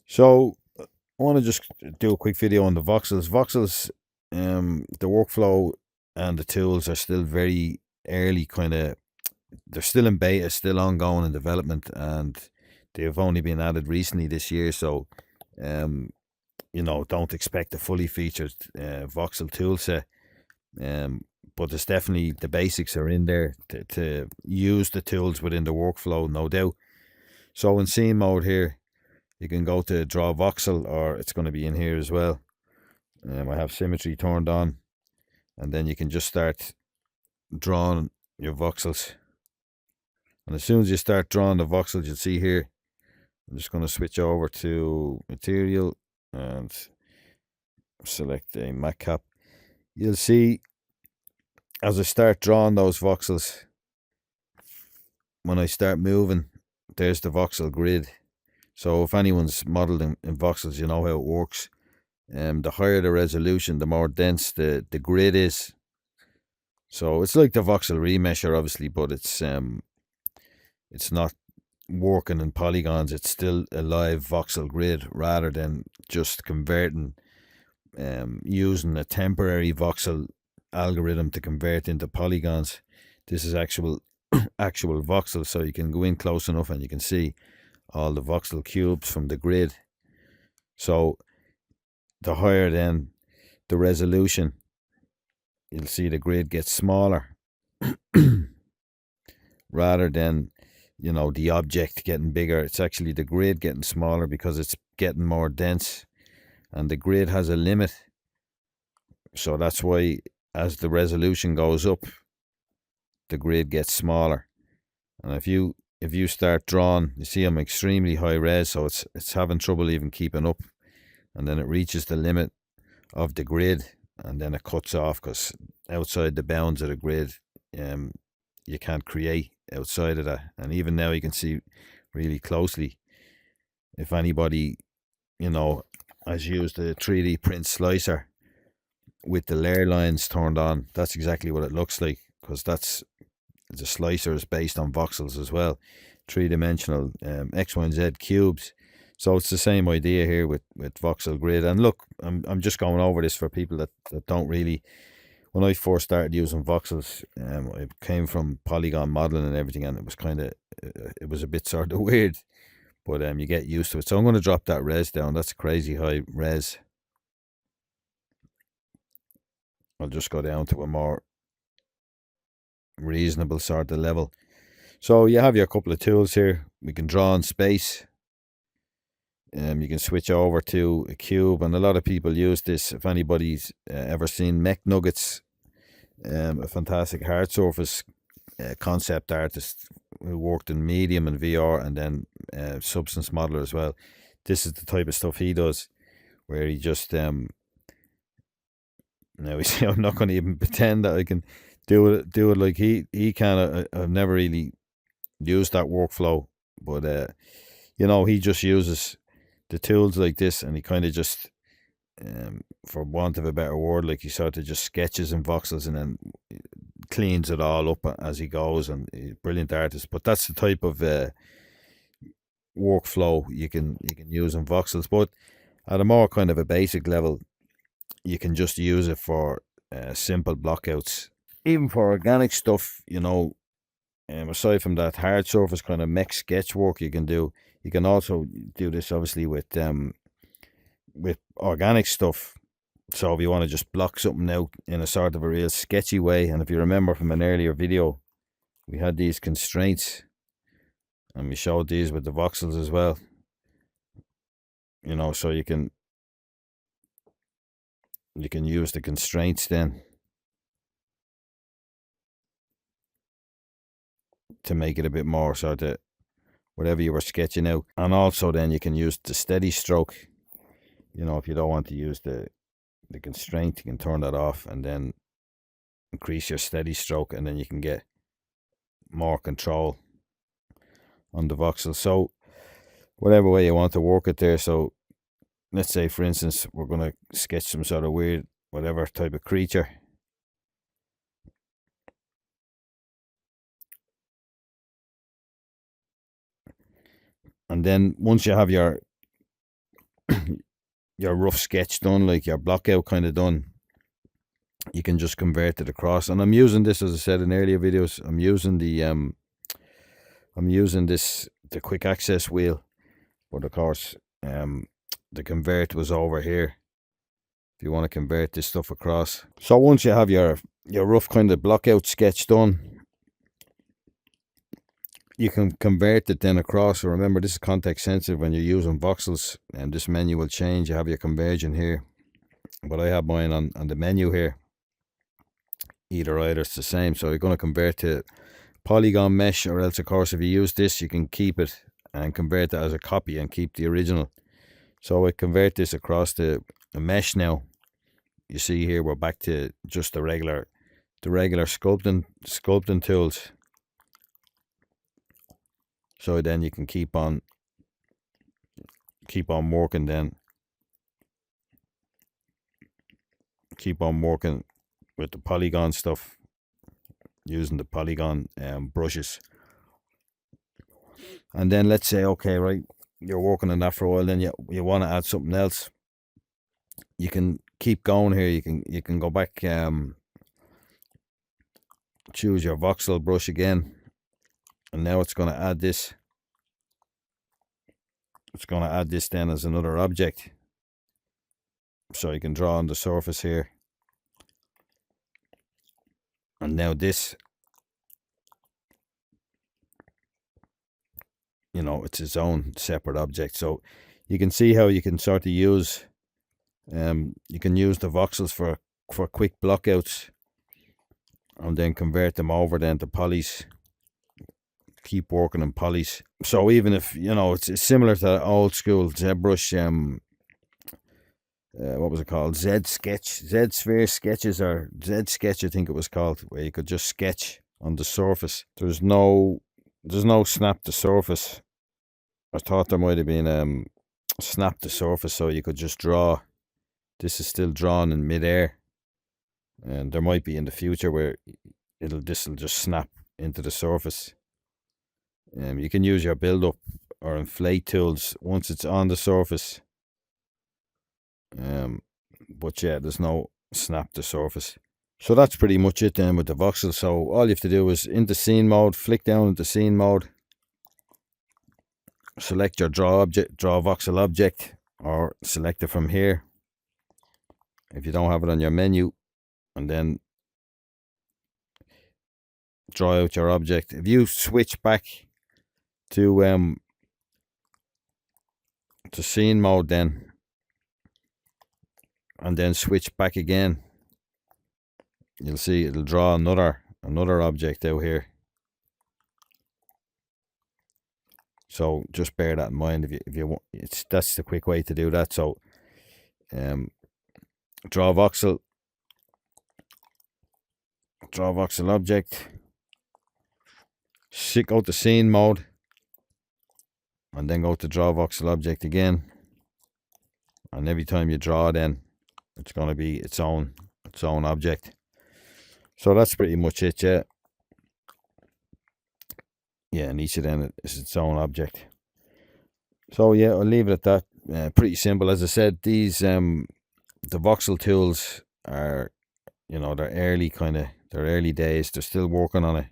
So I want to just do a quick video on the voxels. Voxels, the workflow and the tools are still very early, kind of. They're still in beta, still ongoing in development, and they've only been added recently this year. So, um, don't expect a fully featured voxel tool set. Um, but there's definitely the basics are in there to use the tools within the workflow, no doubt. So in scene mode here, you can go to draw voxel, or it's going to be in here as well. I have symmetry turned on, and then you can just start drawing your voxels. And as soon as you start drawing the voxels, you'll see here, I'm just going to switch over to material and select a matte cap. You'll see as I start drawing those voxels, when I start moving, there's the voxel grid. So if anyone's modeled in voxels, you know how it works. The higher the resolution, the more dense the grid is. So it's like the voxel remesher, obviously, but it's not working in polygons. It's still a live voxel grid rather than just converting, using a temporary voxel algorithm to convert into polygons. This is actual actual voxel, so you can go in close enough and you can see all the voxel cubes from the grid. So the higher then the resolution, you'll see the grid gets smaller rather than the object getting bigger. It's actually the grid getting smaller because it's getting more dense, and the grid has a limit. So that's why as the resolution goes up, the grid gets smaller. And if you start drawing, you see I'm extremely high res, so it's having trouble even keeping up. And then it reaches the limit of the grid, and then it cuts off because outside the bounds of the grid, you can't create outside of that. And even now you can see really closely, if anybody has used a 3D print slicer with the layer lines turned on, that's exactly what it looks like, because the slicer is based on voxels as well, three-dimensional X, Y, and Z cubes. So it's the same idea here with voxel grid. And look, I'm just going over this for people that don't really. When I first started using voxels, I came from polygon modeling and everything, and it was it was a bit sort of weird, but you get used to it. So I'm going to drop that res down. That's crazy high res. I'll just go down to a more reasonable sort of level. So you have your couple of tools here. We can draw in space. You can switch over to a cube, and a lot of people use this. If anybody's ever seen Mech Nuggets, a fantastic hard surface concept artist who worked in medium and VR, and then substance modeler as well. This is the type of stuff he does, where he just now I'm not going to even pretend that I can do it like he can. I've never really used that workflow, but he just uses the tools like this, and he kind of just, for want of a better word, like he sort of just sketches in voxels and then cleans it all up as he goes. And he's a brilliant artist. But that's the type of workflow you can use in voxels. But at a more kind of a basic level, you can just use it for simple blockouts, even for organic stuff. Aside from that hard surface kind of mech sketch work you can do, you can also do this obviously with organic stuff. So if you want to just block something out in a sort of a real sketchy way, and if you remember from an earlier video, we had these constraints, and we showed these with the voxels as well. So you can use the constraints then to make it a bit more sort of whatever you were sketching out. And also then you can use the steady stroke. If you don't want to use the constraint, you can turn that off and then increase your steady stroke, and then you can get more control on the voxel. So whatever way you want to work it there. So let's say, for instance, we're going to sketch some sort of weird whatever type of creature. And then once you have your your rough sketch done, like your block out kind of done, you can just convert it across. And I'm using this, as I said in earlier videos, I'm using the quick access wheel, but of course the convert was over here if you want to convert this stuff across. So once you have your rough kind of block out sketch done, you can convert it then across. So remember, this is context sensitive when you're using voxels, and this menu will change. You have your conversion here, but I have mine on the menu here. Either it's the same. So you're going to convert to polygon mesh, or else of course if you use this you can keep it and convert that as a copy and keep the original. So I convert this across to a mesh now. You see here we're back to just the regular sculpting tools. So then you can keep on working, then keep on working with the polygon stuff, using the polygon brushes. And then let's say, okay, right, you're working on that for a while, then you want to add something else. You can keep going here. You can go back, choose your voxel brush again, and now it's going to add this. It's going to add this then as another object. So you can draw on the surface here. And now this, you know, it's its own separate object. So you can see how you can sort of use, you can use the voxels for quick blockouts, and then convert them over then to polys. Keep working on polys. So even if, you know, it's similar to old school ZBrush, what was it called? Z-Sphere sketches, or Z-Sketch I think it was called, where you could just sketch on the surface. There's no snap to surface. I thought there might have been snap to surface, so you could just draw. This is still drawn in midair, and there might be in the future where this will just snap into the surface. You can use your build up or inflate tools once it's on the surface. But yeah, there's no snap to surface. So that's pretty much it then with the voxel. So all you have to do is into scene mode, flick down into scene mode, select your draw voxel object, or select it from here if you don't have it on your menu, and then draw out your object. If you switch back to scene mode then, and then switch back again, you'll see it'll draw another object out here. So just bear that in mind if you want. That's the quick way to do that. So draw voxel object, go to scene mode, and then go to draw voxel object again, and every time you draw, then it's going to be its own object. So that's pretty much it. And each of them is its own object. So yeah, I'll leave it at that. Pretty simple. As I said, these the voxel tools are, you know, they're early days. They're still working on it.